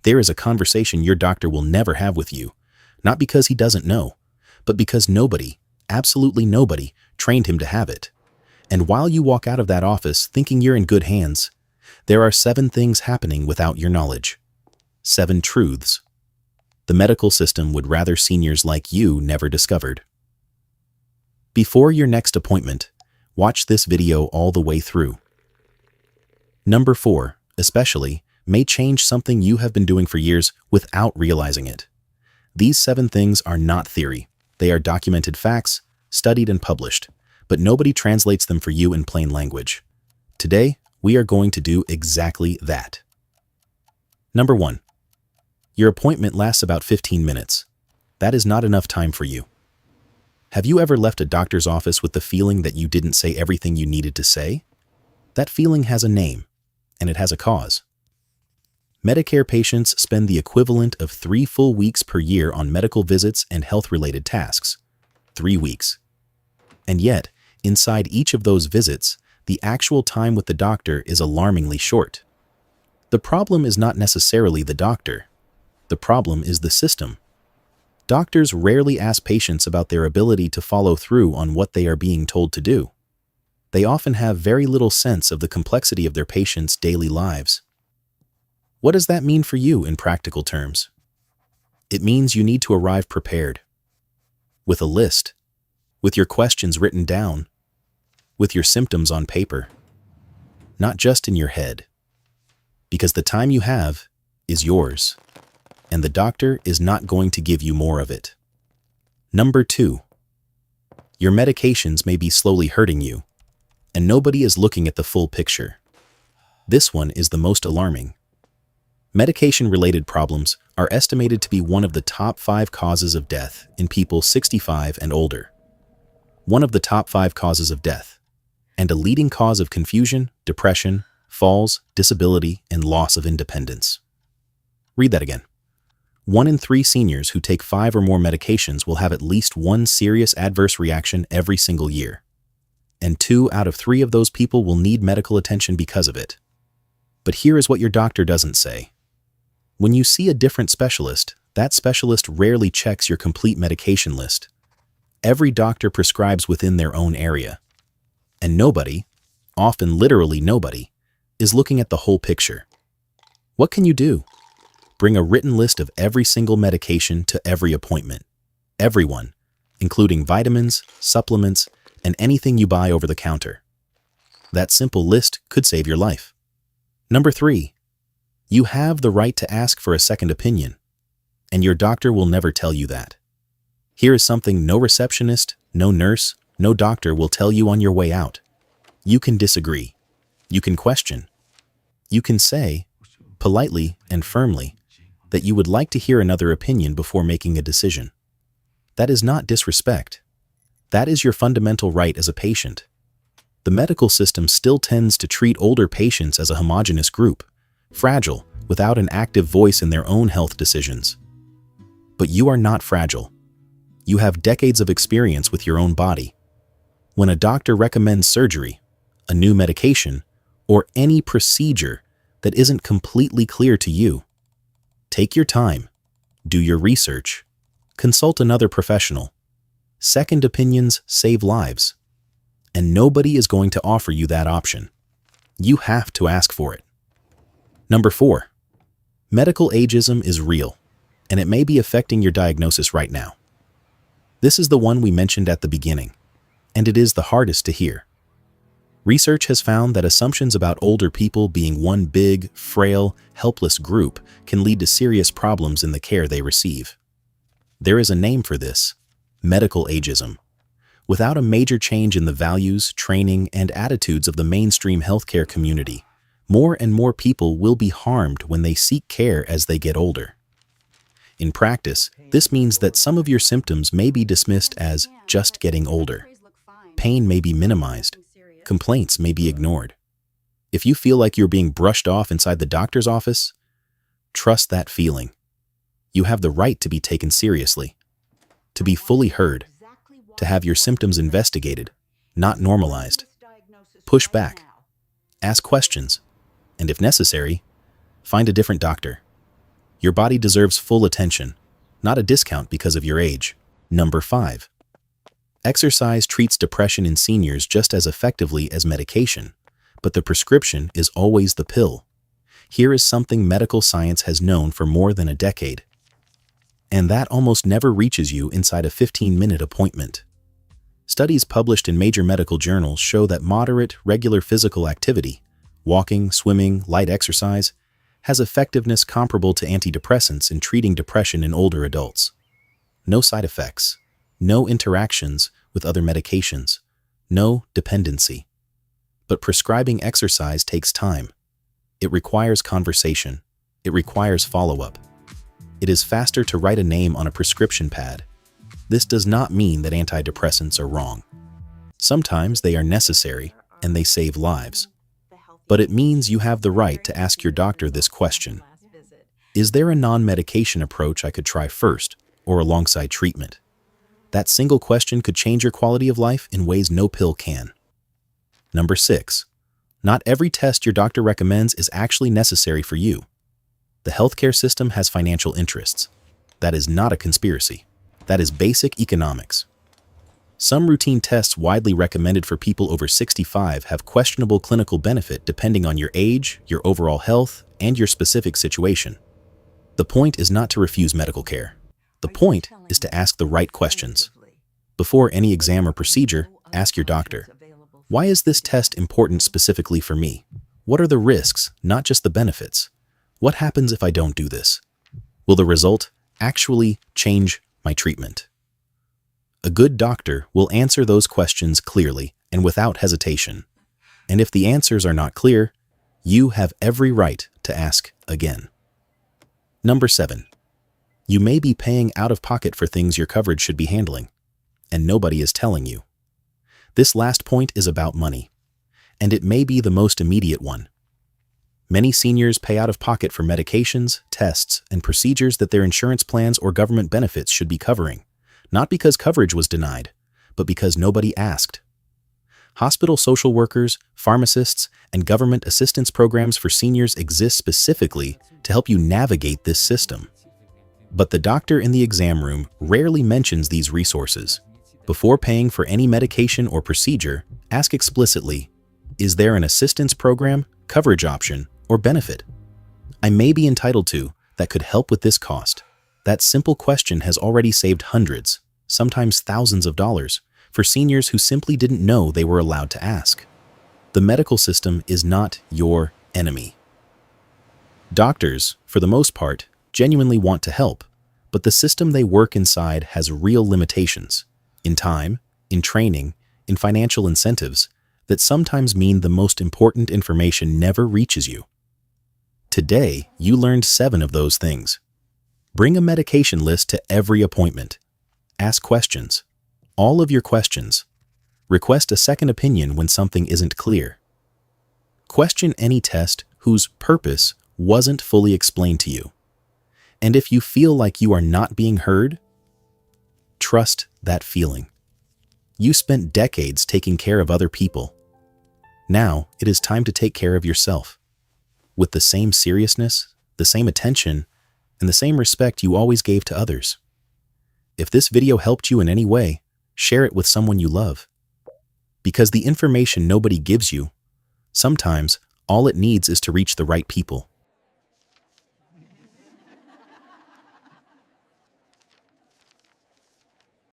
There is a conversation your doctor will never have with you, not because he doesn't know, but because nobody, absolutely nobody, trained him to have it. And while you walk out of that office thinking you're in good hands, there are 7 things happening without your knowledge. 7 truths the medical system would rather seniors like you never discovered. Before your next appointment, watch this video all the way through. Number 4, especially, may change something you have been doing for years without realizing it. These 7 things are not theory. They are documented facts, studied and published, but nobody translates them for you in plain language. Today, we are going to do exactly that. Number 1. Your appointment lasts about 15 minutes. That is not enough time for you. Have you ever left a doctor's office with the feeling that you didn't say everything you needed to say? That feeling has a name, and it has a cause. Medicare patients spend the equivalent of 3 full weeks per year on medical visits and health-related tasks. 3 weeks. And yet, inside each of those visits, the actual time with the doctor is alarmingly short. The problem is not necessarily the doctor. The problem is the system. Doctors rarely ask patients about their ability to follow through on what they are being told to do. They often have very little sense of the complexity of their patients' daily lives. What does that mean for you in practical terms? It means you need to arrive prepared. With a list. With your questions written down. With your symptoms on paper. Not just in your head. Because the time you have is yours. And the doctor is not going to give you more of it. Number 2. Your medications may be slowly hurting you, and nobody is looking at the full picture. This one is the most alarming. Medication-related problems are estimated to be one of the top 5 causes of death in people 65 and older. One of the top 5 causes of death, and a leading cause of confusion, depression, falls, disability, and loss of independence. Read that again. 1 in 3 seniors who take 5 or more medications will have at least one serious adverse reaction every single year. And 2 out of 3 of those people will need medical attention because of it. But here is what your doctor doesn't say. When you see a different specialist, that specialist rarely checks your complete medication list. Every doctor prescribes within their own area. And nobody, often literally nobody, is looking at the whole picture. What can you do? Bring a written list of every single medication to every appointment. Everyone, including vitamins, supplements, and anything you buy over the counter. That simple list could save your life. Number 3. You have the right to ask for a second opinion, and your doctor will never tell you that. Here is something no receptionist, no nurse, no doctor will tell you on your way out. You can disagree. You can question. You can say, politely and firmly, that you would like to hear another opinion before making a decision. That is not disrespect. That is your fundamental right as a patient. The medical system still tends to treat older patients as a homogeneous group, fragile, without an active voice in their own health decisions. But you are not fragile. You have decades of experience with your own body. When a doctor recommends surgery, a new medication, or any procedure that isn't completely clear to you, take your time, do your research, consult another professional. Second opinions save lives, and nobody is going to offer you that option. You have to ask for it. Number 4. Medical ageism is real, and it may be affecting your diagnosis right now. This is the one we mentioned at the beginning, and it is the hardest to hear. Research has found that assumptions about older people being one big, frail, helpless group can lead to serious problems in the care they receive. There is a name for this: medical ageism. Without a major change in the values, training, and attitudes of the mainstream healthcare community, more and more people will be harmed when they seek care as they get older. In practice, this means that some of your symptoms may be dismissed as just getting older. Pain may be minimized. Complaints may be ignored. If you feel like you're being brushed off inside the doctor's office, trust that feeling. You have the right to be taken seriously, to be fully heard, to have your symptoms investigated, not normalized. Push back, ask questions, and if necessary, find a different doctor. Your body deserves full attention, not a discount because of your age. Number 5. Exercise treats depression in seniors just as effectively as medication, but the prescription is always the pill. Here is something medical science has known for more than a decade, and that almost never reaches you inside a 15-minute appointment. Studies published in major medical journals show that moderate, regular physical activity, walking, swimming, light exercise, has effectiveness comparable to antidepressants in treating depression in older adults. No side effects, no interactions with other medications, no dependency. But prescribing exercise takes time. It requires conversation. It requires follow-up. It is faster to write a name on a prescription pad. This does not mean that antidepressants are wrong. Sometimes they are necessary and they save lives. But it means you have the right to ask your doctor this question. Is there a non-medication approach I could try first or alongside treatment? That single question could change your quality of life in ways no pill can. Number 6. Not every test your doctor recommends is actually necessary for you. The healthcare system has financial interests. That is not a conspiracy. That is basic economics. Some routine tests widely recommended for people over 65 have questionable clinical benefit depending on your age, your overall health, and your specific situation. The point is not to refuse medical care. The point is to ask the right questions. Before any exam or procedure, ask your doctor, why is this test important specifically for me? What are the risks, not just the benefits? What happens if I don't do this? Will the result actually change my treatment? A good doctor will answer those questions clearly and without hesitation. And if the answers are not clear, you have every right to ask again. Number 7. You may be paying out of pocket for things your coverage should be handling, and nobody is telling you. This last point is about money, and it may be the most immediate one. Many seniors pay out of pocket for medications, tests, and procedures that their insurance plans or government benefits should be covering, not because coverage was denied, but because nobody asked. Hospital social workers, pharmacists, and government assistance programs for seniors exist specifically to help you navigate this system. But the doctor in the exam room rarely mentions these resources. Before paying for any medication or procedure, ask explicitly, is there an assistance program, coverage option, or benefit I may be entitled to that could help with this cost? That simple question has already saved hundreds, sometimes thousands of dollars for seniors who simply didn't know they were allowed to ask. The medical system is not your enemy. Doctors, for the most part, genuinely want to help, but the system they work inside has real limitations in time, in training, in financial incentives that sometimes mean the most important information never reaches you. Today, you learned 7 of those things. Bring a medication list to every appointment. Ask questions. All of your questions. Request a second opinion when something isn't clear. Question any test whose purpose wasn't fully explained to you. And if you feel like you are not being heard, trust that feeling. You spent decades taking care of other people. Now it is time to take care of yourself. With the same seriousness, the same attention, and the same respect you always gave to others. If this video helped you in any way, share it with someone you love. Because the information nobody gives you, sometimes all it needs is to reach the right people.